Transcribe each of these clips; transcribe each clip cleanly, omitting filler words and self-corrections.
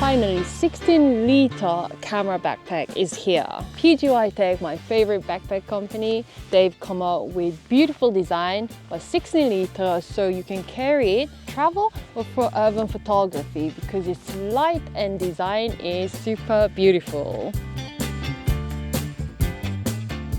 finally 16-liter camera backpack is here. PGYTECH, my favorite backpack company, they've come out with beautiful design, but 16-liter, so you can carry it, travel or for urban photography because it's light and design is super beautiful.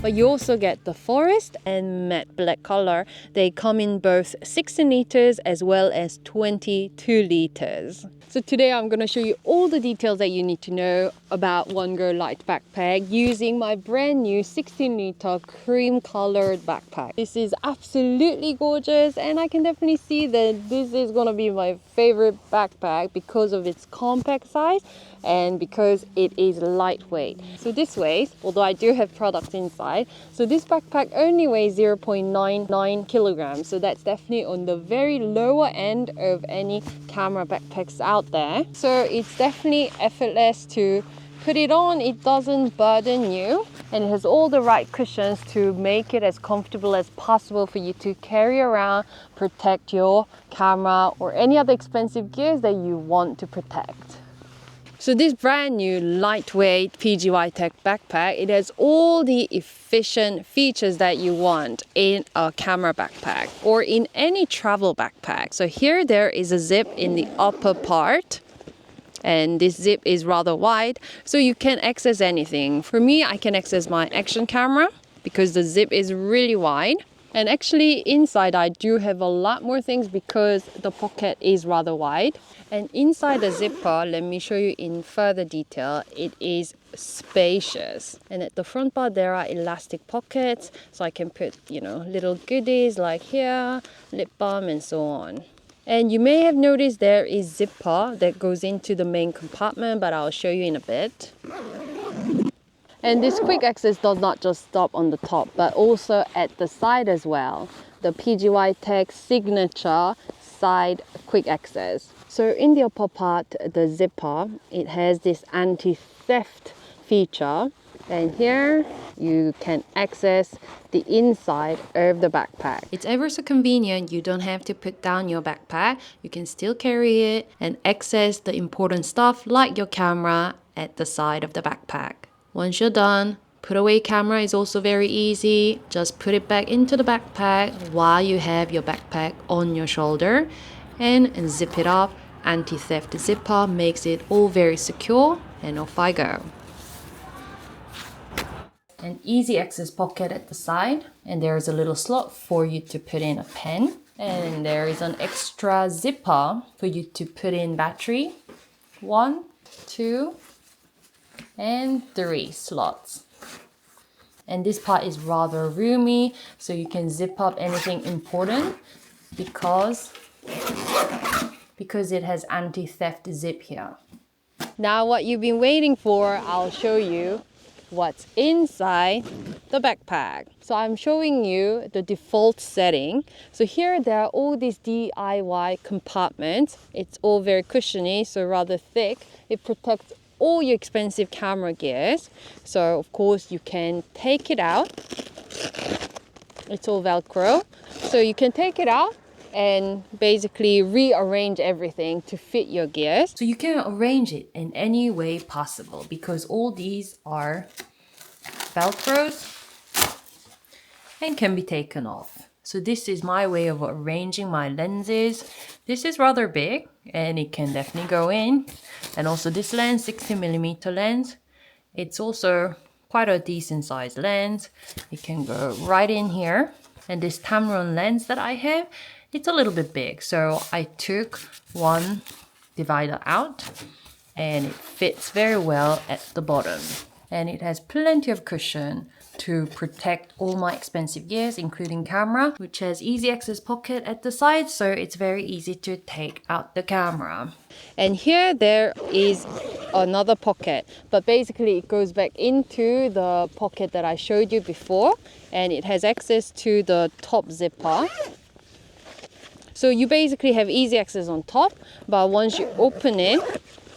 But you also get the forest and matte black color. They come in both 16 liters as well as 22 liters. So today I'm going to show you all the details that you need to know about OneGo Lite backpack using my brand new 16-liter cream colored backpack. This is absolutely gorgeous and I can definitely see that this is going to be my favorite backpack because of its compact size and because it is lightweight. So this weighs, although I do have products inside, so this backpack only weighs 0.99 kilograms. So that's definitely on the very lower end of any camera backpacks out there. So it's definitely effortless to put it on. It doesn't burden you and it has all the right cushions to make it as comfortable as possible for you to carry around, protect your camera or any other expensive gears that you want to protect. So this brand new lightweight PGYTECH backpack, it has all the efficient features that you want in a camera backpack or in any travel backpack. So here there is a zip in the upper part and this zip is rather wide so you can access anything. For me, I can access my action camera because the zip is really wide. And actually inside I do have a lot more things because the pocket is rather wide. And inside the zipper, let me show you in further detail, it is spacious. And at the front part there are elastic pockets so I can put, little goodies like here, lip balm and so on. And you may have noticed there is zipper that goes into the main compartment, but I'll show you in a bit. And this quick access does not just stop on the top, but also at the side as well. The PGYTECH signature side quick access. So in the upper part, the zipper, it has this anti-theft feature. And here you can access the inside of the backpack. It's ever so convenient. You don't have to put down your backpack. You can still carry it and access the important stuff like your camera at the side of the backpack. Once you're done, put away camera is also very easy. Just put it back into the backpack while you have your backpack on your shoulder and zip it up. Anti-theft zipper makes it all very secure and off I go. An easy access pocket at the side and there is a little slot for you to put in a pen. And there is an extra zipper for you to put in battery. 1, 2, and 3 slots. And this part is rather roomy, so you can zip up anything important because it has anti-theft zip here. Now what you've been waiting for, I'll show you what's inside the backpack. So I'm showing you the default setting. So here there are all these DIY compartments. It's all very cushiony, so rather thick. It protects all your expensive camera gears. So of course you can take it out. It's all Velcro. So you can take it out and basically rearrange everything to fit your gears. So you can arrange it in any way possible because all these are Velcros and can be taken off. So this is my way of arranging my lenses. This is rather big and it can definitely go in. And also this lens, 60mm lens, it's also quite a decent sized lens. It can go right in here. And this Tamron lens that I have, it's a little bit big. So I took one divider out and it fits very well at the bottom. And it has plenty of cushion to protect all my expensive gears, including camera, which has easy access pocket at the side, so it's very easy to take out the camera. And here there is another pocket, but basically it goes back into the pocket that I showed you before, and it has access to the top zipper. So you basically have easy access on top, but once you open it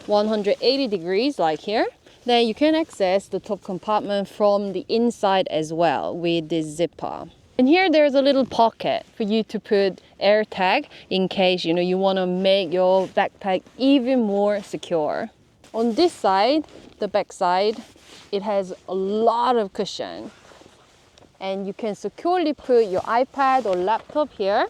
180 degrees like here, then you can access the top compartment from the inside as well with this zipper. And here there's a little pocket for you to put AirTag in case you want to make your backpack even more secure. On this side, the back side, it has a lot of cushion. And you can securely put your iPad or laptop here.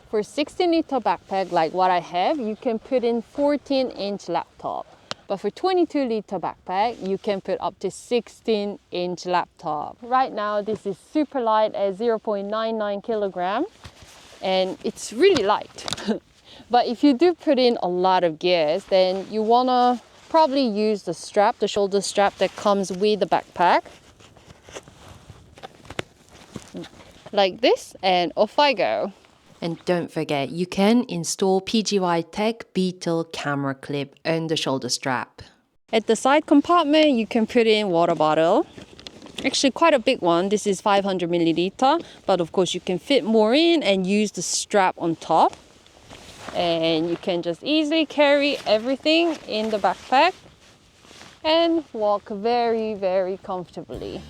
For a 16-liter backpack like what I have, you can put in 14-inch laptop. But for 22-liter backpack, you can put up to 16-inch laptop. Right now, this is super light at 0.99 kilogram, and it's really light. But if you do put in a lot of gears, then you wanna probably use the strap, the shoulder strap that comes with the backpack. Like this, and off I go. And don't forget, you can install PGYTECH Beetle camera clip on the shoulder strap. At the side compartment, you can put in water bottle. Actually quite a big one. This is 500 milliliter, but of course you can fit more in and use the strap on top. And you can just easily carry everything in the backpack and walk very, very comfortably.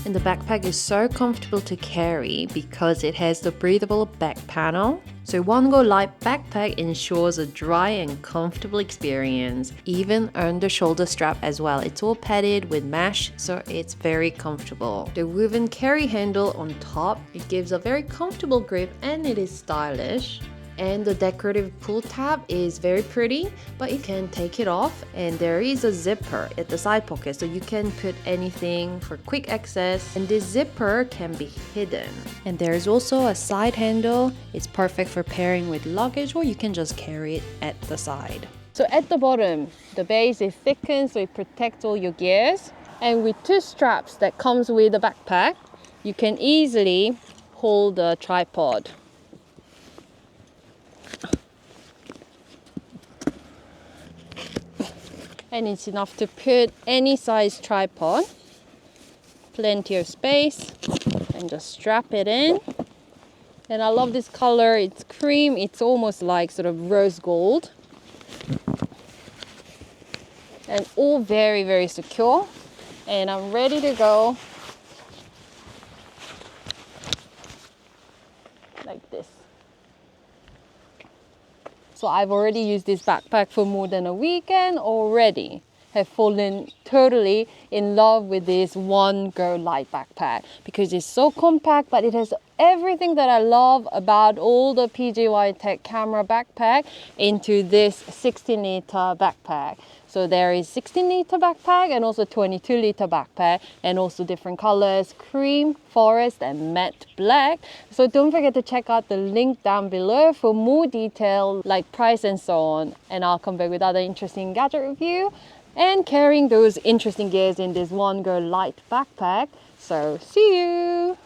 And the backpack is so comfortable to carry because it has the breathable back panel. So OneGo Lite backpack ensures a dry and comfortable experience, even on the shoulder strap as well. It's all padded with mesh, so it's very comfortable. The woven carry handle on top, it gives a very comfortable grip and it is stylish. And the decorative pull tab is very pretty, but you can take it off, and there is a zipper at the side pocket, so you can put anything for quick access, and this zipper can be hidden. And there is also a side handle. It's perfect for pairing with luggage, or you can just carry it at the side. So at the bottom, the base is thickened so it protects all your gears, and with two straps that comes with the backpack, you can easily hold the tripod. And it's enough to put any size tripod, plenty of space, and just strap it in. And I love this color, it's cream, it's almost like sort of rose gold. And all very, very secure. And I'm ready to go like this. So I've already used this backpack for more than a weekend already. Have fallen totally in love with this OneGo Lite backpack because it's so compact, but it has everything that I love about all the PGYTECH camera backpack into this 16-liter backpack. So there is 16-liter backpack and also 22-liter backpack, and also different colors, cream, forest, and matte black. So don't forget to check out the link down below for more detail like price and so on. And I'll come back with other interesting gadget review and carrying those interesting gears in this OneGo Lite backpack. So see you!